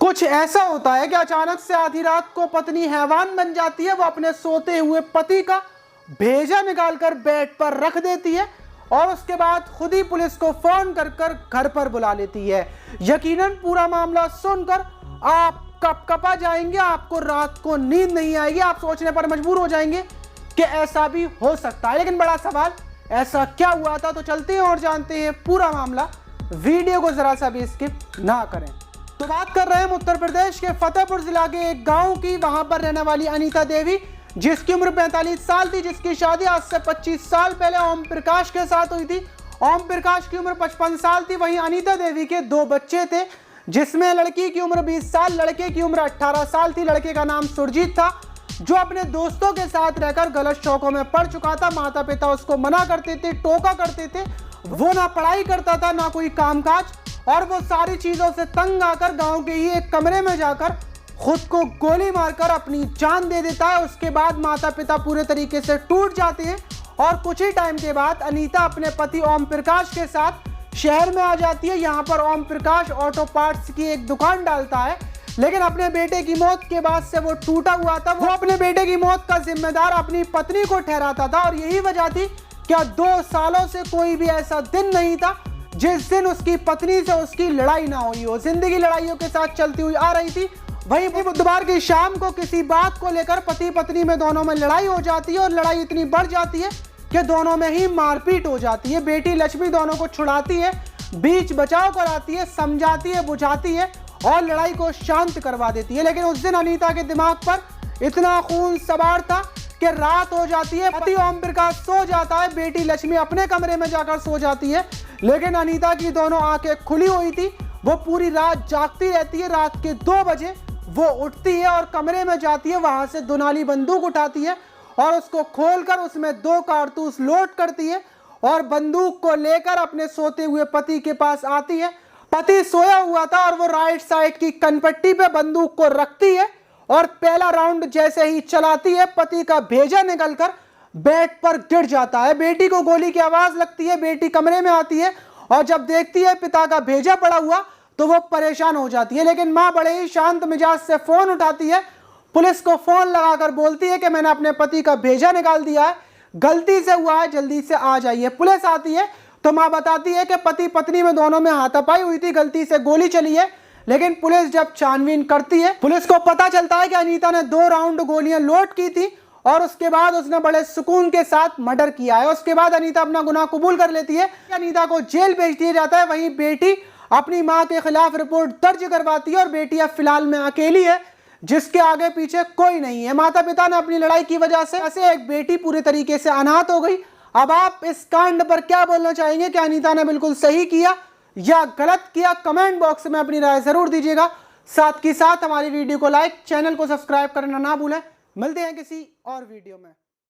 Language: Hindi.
कुछ ऐसा होता है कि अचानक से आधी रात को पत्नी हैवान बन जाती है। वो अपने सोते हुए पति का भेजा निकालकर बेड पर रख देती है और उसके बाद खुद ही पुलिस को फोन कर कर घर पर बुला लेती है। यकीनन पूरा मामला सुनकर आप कपकपा जाएंगे, आपको रात को नींद नहीं आएगी, आप सोचने पर मजबूर हो जाएंगे कि ऐसा भी हो सकता है। लेकिन बड़ा सवाल, ऐसा क्या हुआ था? तो चलते हैं और जानते हैं पूरा मामला। वीडियो को जरा सा भी स्किप ना करें। तो बात कर रहे हैं उत्तर प्रदेश के फतेहपुर जिला के एक गांव की। वहां पर रहने वाली अनीता देवी, जिसकी उम्र 45 साल थी, जिसकी शादी आज से 25 साल पहले ओम प्रकाश के साथ हुई थी। ओम प्रकाश की उम्र 55 साल थी। वहीं अनीता देवी के 2 बच्चे थे, जिसमें लड़की की उम्र 20 साल, लड़के की उम्र 18 साल थी। लड़के का नाम सुरजीत था, जो अपने दोस्तों के साथ रहकर गलत शौकों में पड़ चुका था। माता पिता उसको मना करते थे, टोका करते थे। वो ना पढ़ाई करता था, ना कोई कामकाज, और वो सारी चीजों से तंग आकर गांव के ही एक कमरे में जाकर खुद को गोली मारकर अपनी जान दे देता है। उसके बाद माता पिता पूरे तरीके से टूट जाते हैं और कुछ ही टाइम के बाद अनीता अपने पति ओम प्रकाश के साथ शहर में आ जाती है। यहाँ पर ओम प्रकाश ऑटो पार्ट्स की एक दुकान डालता है, लेकिन अपने बेटे की मौत के बाद से वो टूटा हुआ था। वो अपने बेटे की मौत का जिम्मेदार अपनी पत्नी को ठहराता था और यही वजह थी क्या 2 सालों से कोई भी ऐसा दिन नहीं था जिस दिन उसकी पत्नी से उसकी लड़ाई ना हुई हो। जिंदगी लड़ाइयों के साथ चलती हुई आ रही थी। वहीं बुधवार की शाम को किसी बात को लेकर पति पत्नी में दोनों में लड़ाई हो जाती है और लड़ाई इतनी बढ़ जाती है कि दोनों में ही मारपीट हो जाती है। बेटी लक्ष्मी दोनों को छुड़ाती है, बीच बचाव कराती है, समझाती है, बुझाती है और लड़ाई को शांत करवा देती है। लेकिन उस दिन अनीता के दिमाग पर इतना खून सवार था कि रात हो जाती है। पति ओम प्रकाश सो जाता है, बेटी लक्ष्मी अपने कमरे में जाकर सो जाती है। लेकिन अनीता की दोनों आंखें खुली हुई थी। वो पूरी रात जागती रहती है। रात के 2 बजे वो उठती है और कमरे में जाती है। वहां से दुनाली बंदूक उठाती है और उसको खोलकर उसमें 2 कारतूस लोड करती है और बंदूक को लेकर अपने सोते हुए पति के पास आती है। पति सोया हुआ था और वो राइट साइड की कनपट्टी पे बंदूक को रखती है और पहला राउंड जैसे ही चलाती है, पति का भेजा निकलकर बेड पर गिर जाता है। बेटी को गोली की आवाज लगती है। बेटी कमरे में आती है और जब देखती है पिता का भेजा पड़ा हुआ तो वो परेशान हो जाती है। लेकिन मां बड़े ही शांत मिजाज से फोन उठाती है, पुलिस को फोन लगाकर बोलती है कि मैंने अपने पति का भेजा निकाल दिया है, गलती से हुआ है, जल्दी से आ जाइए। पुलिस आती है तो मां बताती है कि पति पत्नी में दोनों में हाथापाई हुई थी, गलती से गोली चली है। लेकिन पुलिस जब छानबीन करती है, पुलिस को पता चलता है कि अनीता ने 2 राउंड गोलियां लोड की थी और उसके बाद उसने बड़े सुकून के साथ मर्डर किया है। उसके बाद अनीता अपना गुनाह कबूल कर लेती है। अनीता को जेल भेज दिया जाता है। वहीं बेटी अपनी मां के खिलाफ रिपोर्ट दर्ज करवाती है और बेटी अब फिलहाल में अकेली है, जिसके आगे पीछे कोई नहीं है। माता पिता ने अपनी लड़ाई की वजह से एक बेटी पूरी तरीके से अनाथ हो गई। अब आप इस कांड पर क्या बोलना चाहेंगे? कि अनीता ने बिल्कुल सही किया या गलत किया? कमेंट बॉक्स में अपनी राय जरूर दीजिएगा। साथ ही साथ हमारी वीडियो को लाइक, चैनल को सब्सक्राइब करना ना भूलें। मिलते हैं किसी और वीडियो में।